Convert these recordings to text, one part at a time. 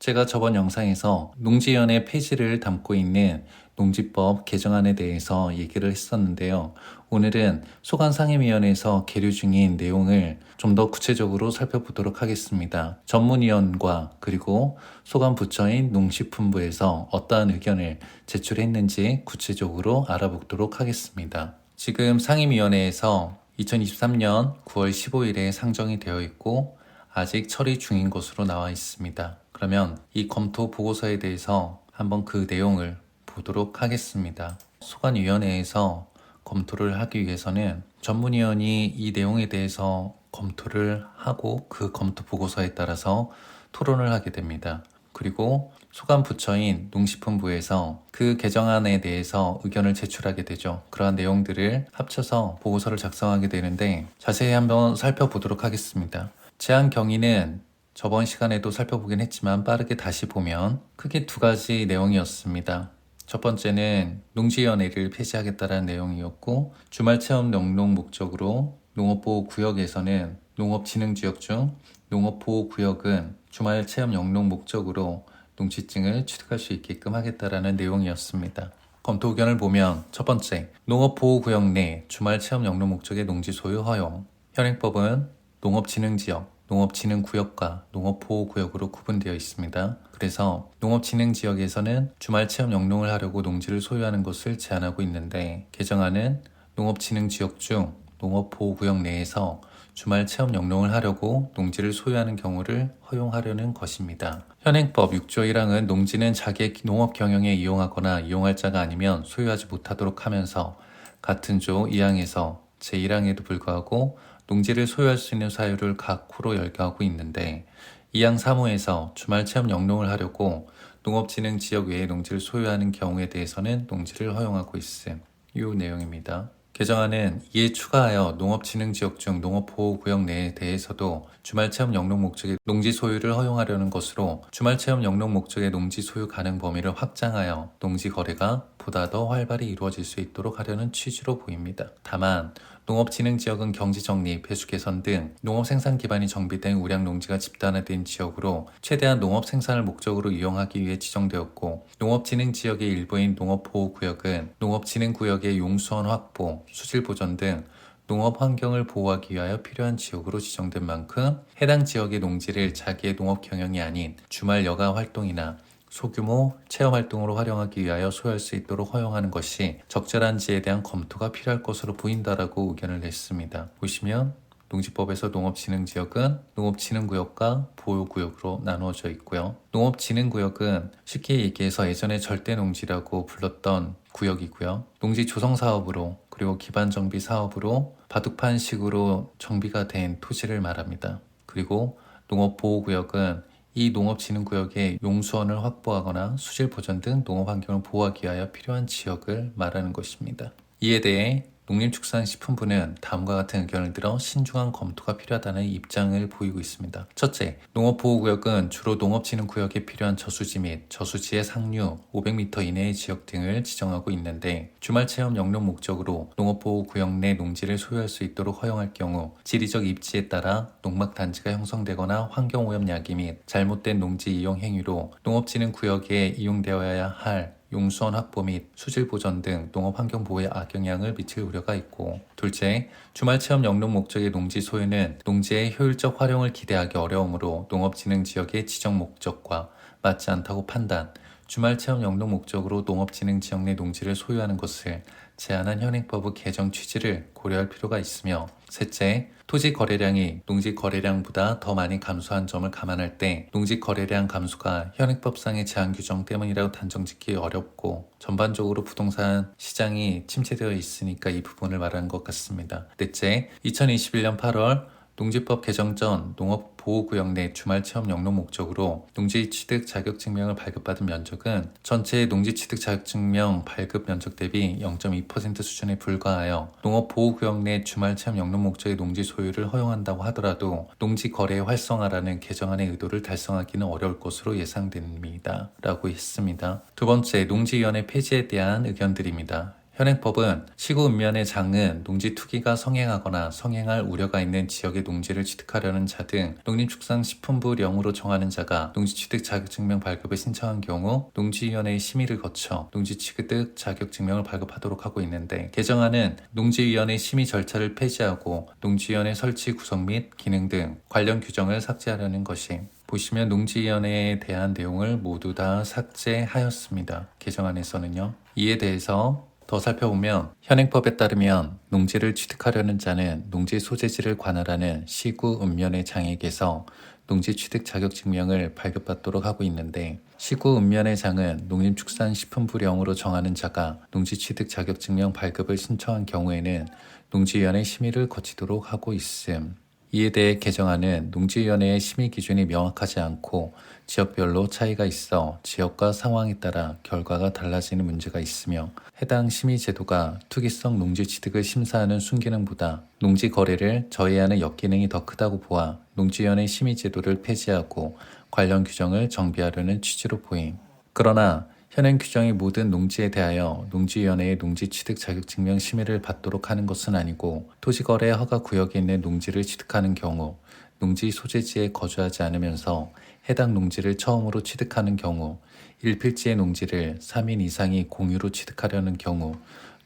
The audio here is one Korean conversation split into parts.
제가 저번 영상에서 농지위원회 폐지를 담고 있는 농지법 개정안에 대해서 얘기를 했었는데요. 오늘은 소관상임위원회에서 계류 중인 내용을 좀 더 구체적으로 살펴보도록 하겠습니다. 전문위원과 그리고 소관부처인 농식품부에서 어떠한 의견을 제출했는지 구체적으로 알아보도록 하겠습니다. 지금 상임위원회에서 2023년 9월 15일에 상정이 되어 있고 아직 처리 중인 것으로 나와 있습니다. 그러면 이 검토 보고서에 대해서 한번 그 내용을 보도록 하겠습니다. 소관위원회에서 검토를 하기 위해서는 전문위원이 이 내용에 대해서 검토를 하고 그 검토 보고서에 따라서 토론을 하게 됩니다. 그리고 소관부처인 농식품부에서 그 개정안에 대해서 의견을 제출하게 되죠. 그러한 내용들을 합쳐서 보고서를 작성하게 되는데 자세히 한번 살펴보도록 하겠습니다. 제한 경위는 저번 시간에도 살펴보긴 했지만 빠르게 다시 보면 크게 두 가지 내용이었습니다. 첫 번째는 농지위원회를 폐지하겠다는 내용이었고, 주말 체험 영농 목적으로 농업보호구역에서는 농업진흥지역 중 농업보호구역은 주말 체험 영농 목적으로 농지증을 취득할 수 있게끔 하겠다라는 내용이었습니다. 검토 의견을 보면 첫 번째, 농업보호구역 내 주말 체험 영농 목적의 농지 소유 허용. 현행법은 농업진흥지역, 농업진흥구역과 농업보호구역으로 구분되어 있습니다. 그래서 농업진흥지역에서는 주말 체험 영농을 하려고 농지를 소유하는 것을 제한하고 있는데, 개정안은 농업진흥지역 중 농업보호구역 내에서 주말 체험 영농을 하려고 농지를 소유하는 경우를 허용하려는 것입니다. 현행법 6조 1항은 농지는 자기의 농업 경영에 이용하거나 이용할 자가 아니면 소유하지 못하도록 하면서 같은 조 2항에서 제1항에도 불구하고 농지를 소유할 수 있는 사유를 각 호로 열거하고 있는데, 2항 3호에서 주말 체험 영농을 하려고 농업진흥지역 외에 농지를 소유하는 경우에 대해서는 농지를 허용하고 있음. 이 내용입니다. 개정안은 이에 추가하여 농업진흥지역 중 농업보호구역 내에 대해서도 주말체험 영농 목적의 농지 소유를 허용하려는 것으로 주말체험 영농 목적의 농지 소유 가능 범위를 확장하여 농지 거래가 보다 더 활발히 이루어질 수 있도록 하려는 취지로 보입니다. 다만 농업진흥지역은 경지정리, 배수 개선 등 농업생산 기반이 정비된 우량 농지가 집단화된 지역으로 최대한 농업생산을 목적으로 이용하기 위해 지정되었고, 농업진흥지역의 일부인 농업보호구역은 농업진흥구역의 용수원 확보, 수질보전 등 농업 환경을 보호하기 위하여 필요한 지역으로 지정된 만큼 해당 지역의 농지를 자기의 농업 경영이 아닌 주말 여가 활동이나 소규모 체험활동으로 활용하기 위하여 소유할 수 있도록 허용하는 것이 적절한지에 대한 검토가 필요할 것으로 보인다라고 의견을 냈습니다. 보시면 농지법에서 농업진흥지역은 농업진흥구역과 보호구역으로 나누어져 있고요. 농업진흥구역은 쉽게 얘기해서 예전에 절대농지라고 불렀던 구역이고요. 농지 조성사업으로 그리고 기반정비 사업으로 바둑판식으로 정비가 된 토지를 말합니다. 그리고 농업보호구역은 이 농업진흥구역에 용수원을 확보하거나 수질보전 등 농업환경을 보호하기 위하여 필요한 지역을 말하는 것입니다. 이에 대해 농림축산식품부는 다음과 같은 의견을 들어 신중한 검토가 필요하다는 입장을 보이고 있습니다. 첫째, 농업보호구역은 주로 농업진흥구역에 필요한 저수지 및 저수지의 상류 500m 이내의 지역 등을 지정하고 있는데, 주말체험 영농 목적으로 농업보호구역 내 농지를 소유할 수 있도록 허용할 경우 지리적 입지에 따라 농막단지가 형성되거나 환경오염 야기 및 잘못된 농지 이용 행위로 농업진흥구역에 이용되어야 할 용수원 확보 및 수질 보전 등 농업 환경 보호에 악영향을 미칠 우려가 있고, 둘째, 주말 체험 영농 목적의 농지 소유는 농지의 효율적 활용을 기대하기 어려우므로 농업진흥지역의 지정 목적과 맞지 않다고 판단, 주말 체험 영농 목적으로 농업진흥지역 내 농지를 소유하는 것을 제한한 현행법의 개정 취지를 고려할 필요가 있으며, 셋째, 토지 거래량이 농지 거래량보다 더 많이 감소한 점을 감안할 때 농지 거래량 감소가 현행법상의 제한 규정 때문이라고 단정짓기 어렵고, 전반적으로 부동산 시장이 침체되어 있으니까 이 부분을 말하는 것 같습니다. 넷째, 2021년 8월 농지법 개정 전 농업보호구역 내 주말체험 영농 목적으로 농지취득 자격증명을 발급받은 면적은 전체 농지취득 자격증명 발급 면적 대비 0.2% 수준에 불과하여 농업보호구역 내 주말체험 영농 목적의 농지 소유를 허용한다고 하더라도 농지 거래 활성화라는 개정안의 의도를 달성하기는 어려울 것으로 예상됩니다. 라고 했습니다. 두 번째, 농지위원회 폐지에 대한 의견들입니다. 현행법은 시구읍면의 장은 농지 투기가 성행하거나 성행할 우려가 있는 지역의 농지를 취득하려는 자 등 농림축산식품부령으로 정하는 자가 농지취득 자격증명 발급을 신청한 경우 농지위원회의 심의를 거쳐 농지취득 자격증명을 발급하도록 하고 있는데, 개정안은 농지위원회 심의 절차를 폐지하고 농지위원회 설치 구성 및 기능 등 관련 규정을 삭제하려는 것이, 보시면 농지위원회에 대한 내용을 모두 다 삭제하였습니다. 개정안에서는요. 이에 대해서 더 살펴보면, 현행법에 따르면 농지를 취득하려는 자는 농지 소재지를 관할하는 시구읍면의 장에게서 농지 취득 자격증명을 발급받도록 하고 있는데, 시구읍면의 장은 농림축산식품부령으로 정하는 자가 농지 취득 자격증명 발급을 신청한 경우에는 농지위원회 심의를 거치도록 하고 있음. 이에 대해 개정안은 농지위원회의 심의 기준이 명확하지 않고 지역별로 차이가 있어 지역과 상황에 따라 결과가 달라지는 문제가 있으며, 해당 심의 제도가 투기성 농지 취득을 심사하는 순기능보다 농지 거래를 저해하는 역기능이 더 크다고 보아 농지위원회 심의 제도를 폐지하고 관련 규정을 정비하려는 취지로 보임. 그러나 현행 규정이 모든 농지에 대하여 농지위원회의 농지취득 자격증명 심의를 받도록 하는 것은 아니고, 토지거래 허가구역에 있는 농지를 취득하는 경우 농지 소재지에 거주하지 않으면서 해당 농지를 처음으로 취득하는 경우, 1필지의 농지를 3인 이상이 공유로 취득하려는 경우,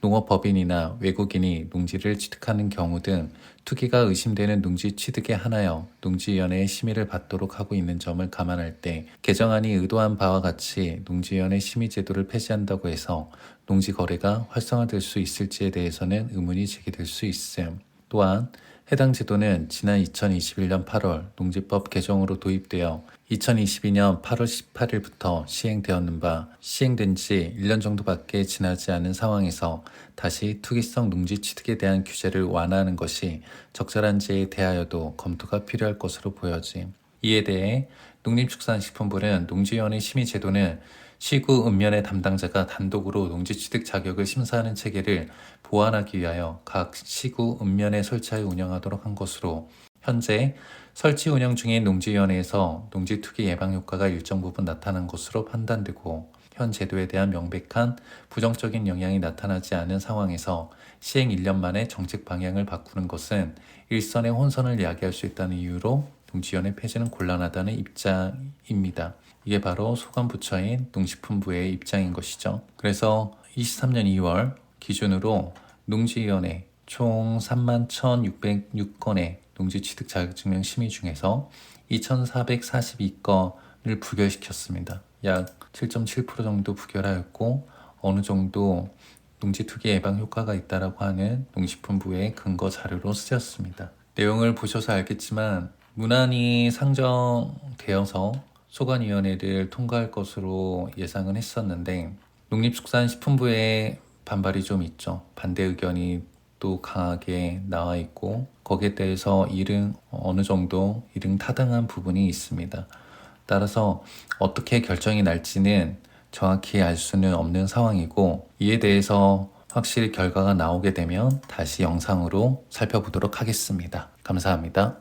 농업법인이나 외국인이 농지를 취득하는 경우 등 투기가 의심되는 농지 취득에 한하여 농지위원회의 심의를 받도록 하고 있는 점을 감안할 때, 개정안이 의도한 바와 같이 농지위원회 심의 제도를 폐지한다고 해서 농지 거래가 활성화될 수 있을지에 대해서는 의문이 제기될 수 있음. 또한 해당 제도는 지난 2021년 8월 농지법 개정으로 도입되어 2022년 8월 18일부터 시행되었는 바, 시행된 지 1년 정도밖에 지나지 않은 상황에서 다시 투기성 농지 취득에 대한 규제를 완화하는 것이 적절한지에 대하여도 검토가 필요할 것으로 보여짐. 이에 대해 농림축산식품부는 농지위원회 심의 제도는 시구읍면의 담당자가 단독으로 농지취득 자격을 심사하는 체계를 보완하기 위하여 각 시구읍면에 설치하여 운영하도록 한 것으로, 현재 설치 운영 중인 농지위원회에서 농지 투기 예방 효과가 일정 부분 나타난 것으로 판단되고, 현 제도에 대한 명백한 부정적인 영향이 나타나지 않은 상황에서 시행 1년 만에 정책 방향을 바꾸는 것은 일선의 혼선을 야기할 수 있다는 이유로 농지위원회 폐지는 곤란하다는 입장입니다. 이게 바로 소관부처인 농식품부의 입장인 것이죠. 그래서 23년 2월 기준으로 농지위원회 총 31,606건의 농지취득 자격증명 심의 중에서 2,442건을 부결시켰습니다. 약 7.7% 정도 부결하였고, 어느 정도 농지 투기 예방 효과가 있다라고 하는 농식품부의 근거 자료로 쓰였습니다. 내용을 보셔서 알겠지만 문안이 상정되어서 소관위원회를 통과할 것으로 예상은 했었는데, 농림축산식품부의 반발이 좀 있죠. 반대 의견이 또 강하게 나와 있고, 거기에 대해서 어느 정도 일응타당한 부분이 있습니다. 따라서 어떻게 결정이 날지는 정확히 알 수는 없는 상황이고, 이에 대해서 확실히 결과가 나오게 되면 다시 영상으로 살펴보도록 하겠습니다. 감사합니다.